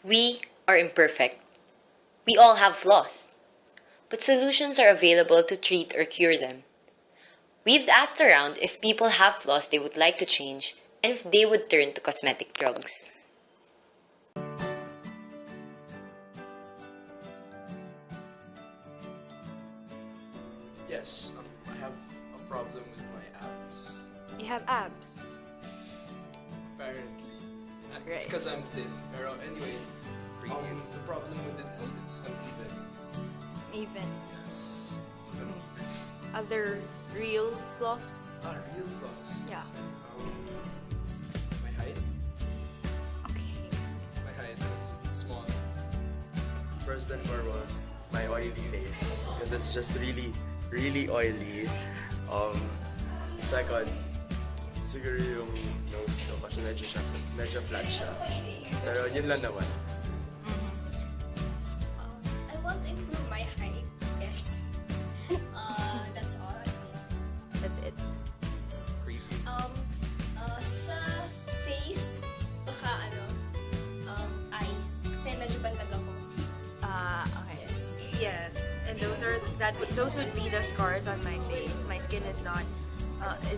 We are imperfect. We all have flaws. But solutions are available to treat or cure them. We've asked around if people have flaws they would like to change and if they would turn to cosmetic drugs. Yes, I have a problem with my abs. You have abs. Apparently. Right. It's because I'm thin. Pero anyway, the problem with it is it's uneven. Even. Yes. It's uneven. Other real flaws? Real flaws. Yeah. My height. Okay. My height. Small. First and foremost, my oily face because it's just really oily. Second, siguro yung nose ko kasi medyo flat siya. Pero yun lang naman. I want to improve my height. Yes. That's all I think. That's it. Creepy. Sa face, baka eyes. Kasi medyo bandag ako. Okay. Yes. Yes, and those would be the scars on my face. My skin is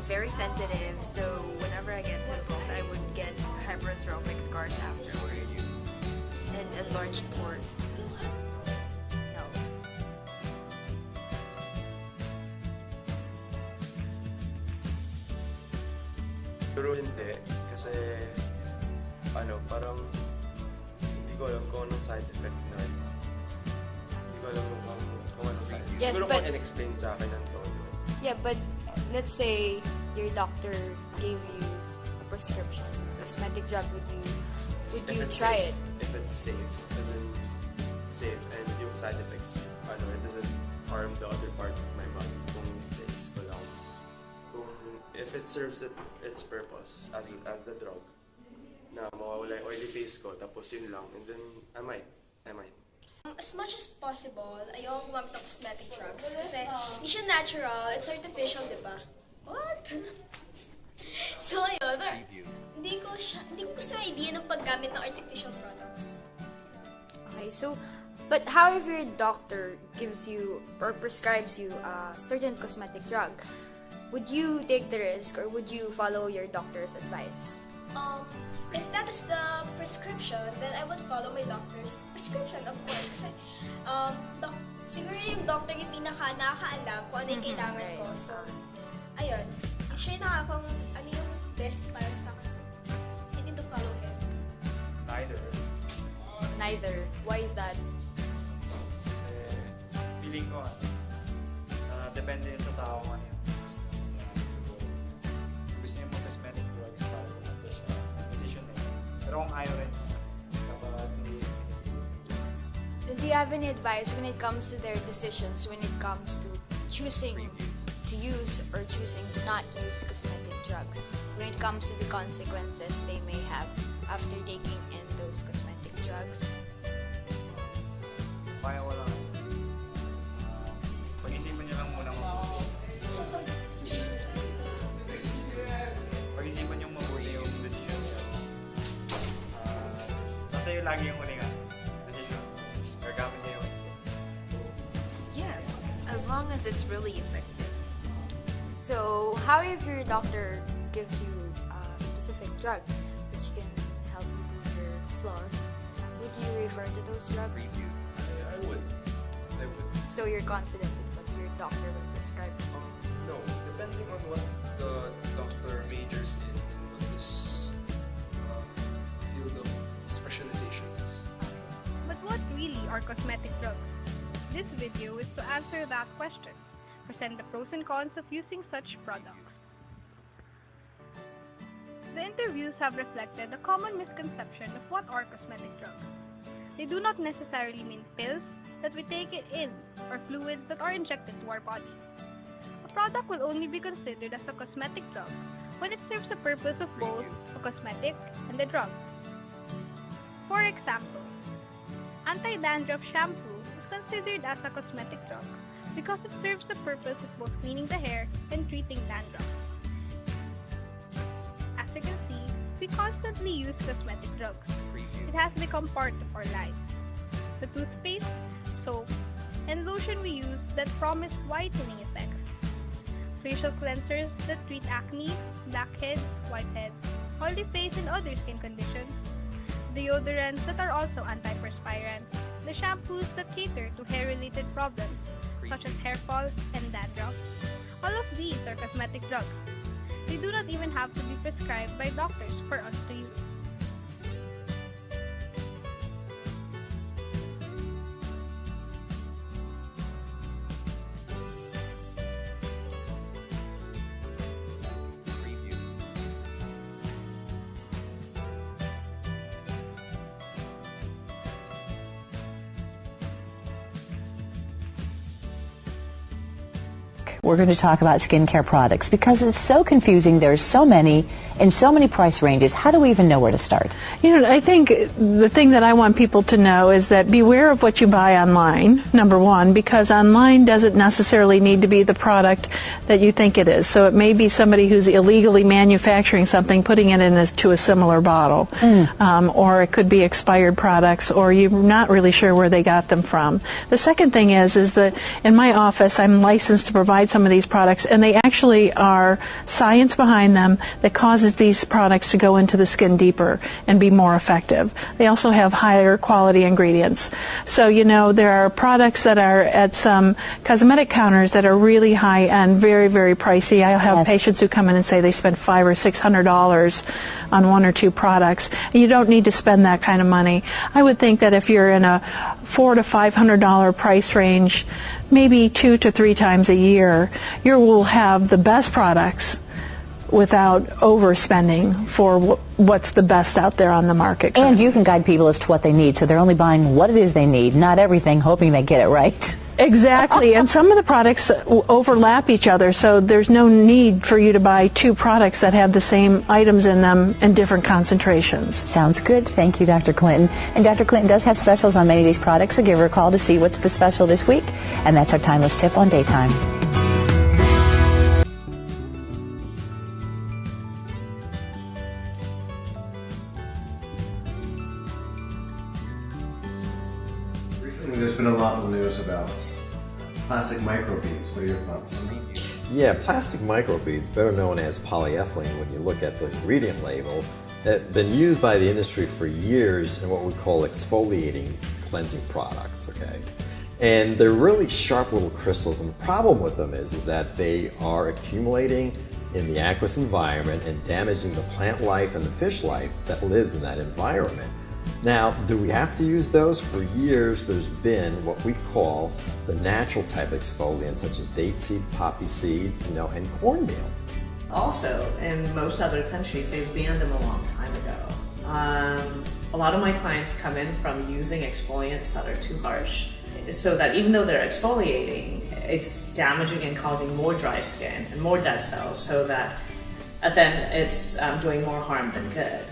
very sensitive, so whenever I get pimples, I would get hypertrophic scars afterward and enlarged pores. No. Pero hindi kasi parang hindi ko alam kung anong side effect na. Hindi ko alam kung anong side effect. Yes, Siguro but- kung in-explain sa akin ng todo. Yeah, but let's say your doctor gave you a prescription, cosmetic drug, would you If it's try safe, it? If it's safe, and then safe, and yung side effects, it doesn't harm the other parts of my body kung face ko lang. If it serves its purpose as the drug, na mawawala yung oily face ko, tapos yun lang, and then I might. As much as possible, ayoko gumamit ng cosmetic drugs. Kasi hindi siya natural, it's artificial, di ba? What? So ayun, hindi ko gusto yung idea ng paggamit ng artificial products. Okay, so, but how if your doctor gives you or prescribes you a certain cosmetic drug? Would you take the risk or would you follow your doctor's advice? If that is the prescription, then I would follow my doctor's prescription, of course. Kasi, siguro yung doctor yung nakakaalam kung ano yung kailangan right. ko. So, ayun. Sure na akong ano yung best para sa akin. So, I need to follow him. Neither. Why is that? Kasi feeling ko depende yun sa tao kung ano yung gusto niya. Kung gusto niya mag-cosmetic drugs para kumanda siya, decision na yun. Pero kung ayaw rin, kapag hindi Do you have any advice when it comes to their decisions, when it comes to choosing to use or choosing to not use cosmetic drugs, when it comes to the consequences they may have after taking in those cosmetic drugs? kaya wala. Pag-isipan niyo lang muna mabuti. Pag-isipan niyo mabuti yung decision niyo. Kasi yung lagi yung huling decision. Gagamit niyo yung Yes, as long as it's really effective. So, how if your doctor gives you a specific drug which can help remove your flaws? Would you refer to those drugs? I would. So you're confident with what your doctor will prescribe? No, depending on what the doctor majors in what his field of specialization is. But what really are cosmetic drugs? This video is to answer that question. Present the pros and cons of using such products. The interviews have reflected a common misconception of what are cosmetic drugs. They do not necessarily mean pills that we take it in or fluids that are injected to our body. A product will only be considered as a cosmetic drug when it serves the purpose of both a cosmetic and a drug. For example, anti-dandruff shampoo is considered as a cosmetic drug because it serves the purpose of both cleaning the hair and treating dandruff. As you can see, we constantly use cosmetic drugs. it has become part of our lives. The toothpaste, soap, and lotion we use that promise whitening effects. Facial cleansers that treat acne, blackheads, whiteheads, oily face, and other skin conditions. Deodorants that are also antiperspirant. The shampoos that cater to hair-related problems, such as hair fall and dandruff. All of these are cosmetic drugs. They do not even have to be prescribed by doctors for us to use. We're going to talk about skincare products because it's so confusing. There's so many in so many price ranges. How do we even know where to start? You know, I think the thing that I want people to know is that beware of what you buy online, number one, because online doesn't necessarily need to be the product that you think it is. So it may be somebody who's illegally manufacturing something, putting it into a similar bottle. Or it could be expired products, or you're not really sure where they got them from. The second thing is that in my office, I'm licensed to provide some of these products, and they actually are science behind them that causes these products to go into the skin deeper and be more effective. They also have higher quality ingredients. So, you know, there are products that are at some cosmetic counters that are really high end, very, very pricey. I have patients who come in and say they spend $500 or $600 on one or two products. And you don't need to spend that kind of money. I would think that if you're in a $400 to $500 price range, maybe 2 to 3 times a year, you will have the best products without overspending for what's the best out there on the market. And you can guide people as to what they need, so they're only buying what it is they need, not everything, hoping they get it right. Exactly, and some of the products overlap each other, so there's no need for you to buy 2 products that have the same items in them in different concentrations. Sounds good. Thank you, Dr. Clinton. And Dr. Clinton does have specials on many of these products, so give her a call to see what's the special this week. And that's our timeless tip on Daytime. Recently, there's been a lot in the news about plastic microbeads. What are your thoughts on that? Yeah, plastic microbeads, better known as polyethylene when you look at the ingredient label, have been used by the industry for years in what we call exfoliating cleansing products, okay? And they're really sharp little crystals, and the problem with them is that they are accumulating in the aqueous environment and damaging the plant life and the fish life that lives in that environment. Now, do we have to use those? For years, there's been what we call the natural type exfoliants, such as date seed, poppy seed, and cornmeal. Also, in most other countries, they've banned them a long time ago. A lot of my clients come in from using exfoliants that are too harsh, so that even though they're exfoliating, it's damaging and causing more dry skin and more dead cells, so that then it's doing more harm than good.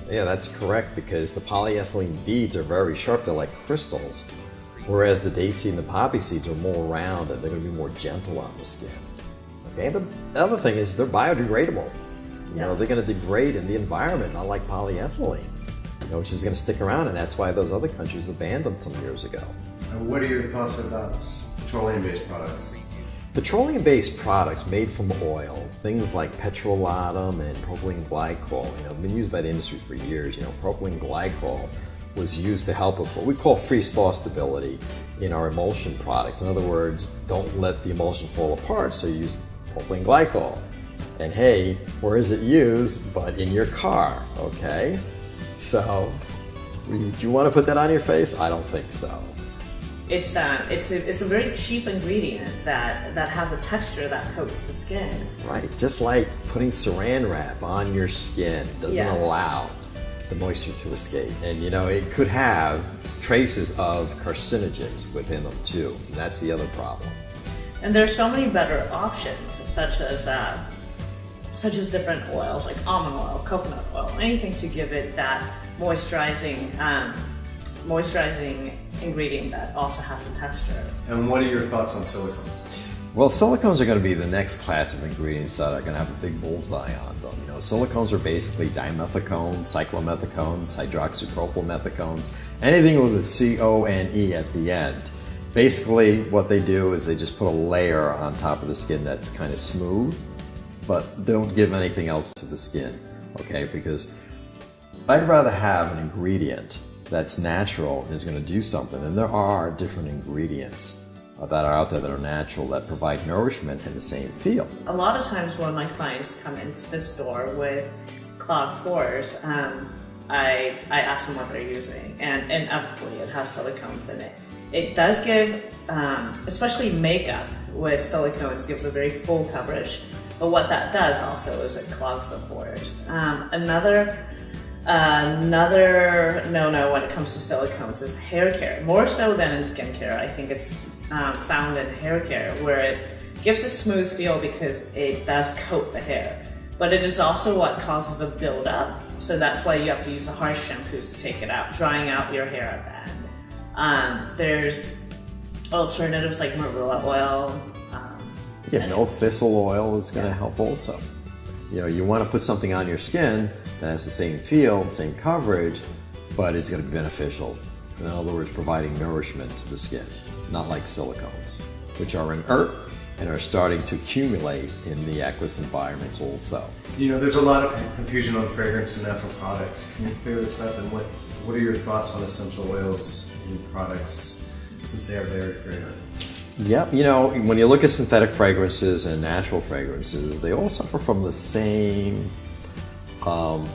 Yeah, that's correct, because the polyethylene beads are very sharp. They're like crystals, whereas the date seed and the poppy seeds are more round and they're going to be more gentle on the skin. Okay, the other thing is they're biodegradable. They're going to degrade in the environment, not like polyethylene, which is going to stick around, and that's why those other countries have banned them some years ago. And what are your thoughts about petroleum-based products? Petroleum-based products made from oil, things like petrolatum and propylene glycol, have been used by the industry for years. Propylene glycol was used to help with what we call freeze-thaw stability in our emulsion products. In other words, don't let the emulsion fall apart, so you use propylene glycol. And hey, where is it used? But in your car, okay? So, do you want to put that on your face? I don't think so. It's a very cheap ingredient that has a texture that coats the skin. Right, just like putting saran wrap on your skin doesn't allow the moisture to escape. And it could have traces of carcinogens within them too. And that's the other problem. And there's so many better options, such as different oils like almond oil, coconut oil, anything to give it that moisturizing ingredient that also has a texture. And what are your thoughts on silicones? Well, silicones are going to be the next class of ingredients that are going to have a big bullseye on them. You know, silicones are basically dimethicones, cyclomethicones, hydroxypropylmethicones, anything with a C-O-N-E at the end. Basically, what they do is they just put a layer on top of the skin that's kind of smooth, but don't give anything else to the skin, okay? Because I'd rather have an ingredient that's natural and is going to do something, and there are different ingredients that are out there that are natural that provide nourishment in the same feel. A lot of times when my clients come into the store with clogged pores, I ask them what they're using, and inevitably it has silicones in it. It does give, especially makeup with silicones, gives a very full coverage, but what that does also is it clogs the pores. Another no-no when it comes to silicones is hair care, more so than in skincare. I think it's found in hair care, where it gives a smooth feel because it does coat the hair, but it is also what causes a buildup, so that's why you have to use the harsh shampoos to take it out, drying out your hair at the end. There's alternatives like marula oil. Yeah, milk thistle oil is going to help also. You know, you want to put something on your skin that has the same feel, same coverage, but it's going to be beneficial. In other words, providing nourishment to the skin, not like silicones, which are inert and are starting to accumulate in the aqueous environments also. You know, there's a lot of confusion on fragrance and natural products. Can you clear this up, and what are your thoughts on essential oils in products since they are very fragrant? Yep, you know, when you look at synthetic fragrances and natural fragrances, they all suffer from the same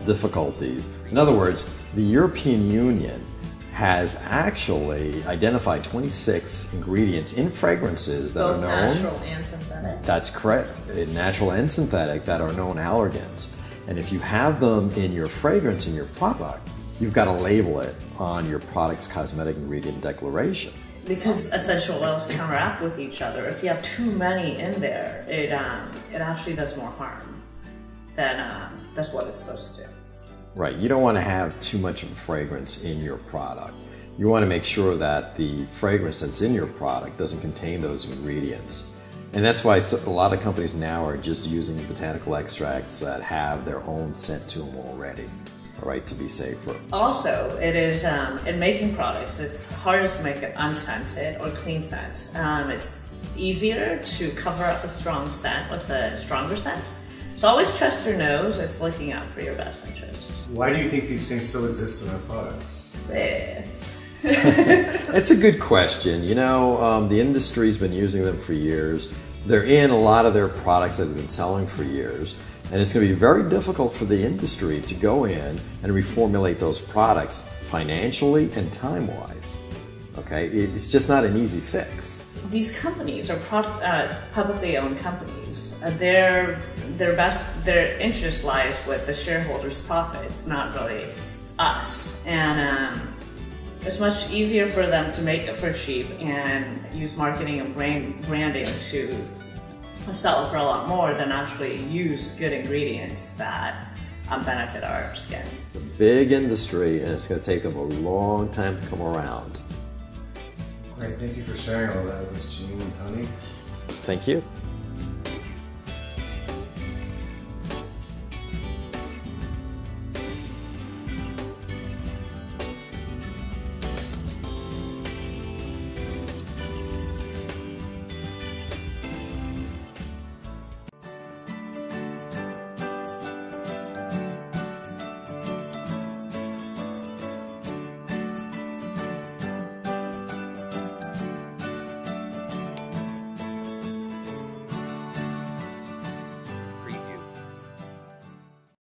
difficulties. In other words, the European Union has actually identified 26 ingredients in fragrances that Both are known. natural and synthetic. That's correct, natural and synthetic, that are known allergens. And if you have them in your fragrance, in your product, you've got to label it on your product's cosmetic ingredient declaration. Because essential oils counteract with each other. If you have too many in there, it actually does more harm than that's what it's supposed to do. Right, you don't want to have too much of a fragrance in your product. You want to make sure that the fragrance that's in your product doesn't contain those ingredients. And that's why a lot of companies now are just using botanical extracts that have their own scent to them already, all right, to be safer. Also, it is, in making products, it's hardest to make an unscented or clean scent. It's easier to cover up a strong scent with a stronger scent. So always trust your nose, it's looking out for your best interest. Why do you think these things still exist in our products? It's a good question. You know, the industry's been using them for years. They're in a lot of their products that they've been selling for years. And it's going to be very difficult for the industry to go in and reformulate those products financially and time-wise. Okay, it's just not an easy fix. These companies are publicly owned companies. Their interest lies with the shareholders' profits, not really us. And it's much easier for them to make it for cheap and use marketing and branding to sell it for a lot more than actually use good ingredients that benefit our skin. It's a big industry, and it's going to take them a long time to come around. Great, thank you for sharing all that with us, Jean and Tony. Thank you.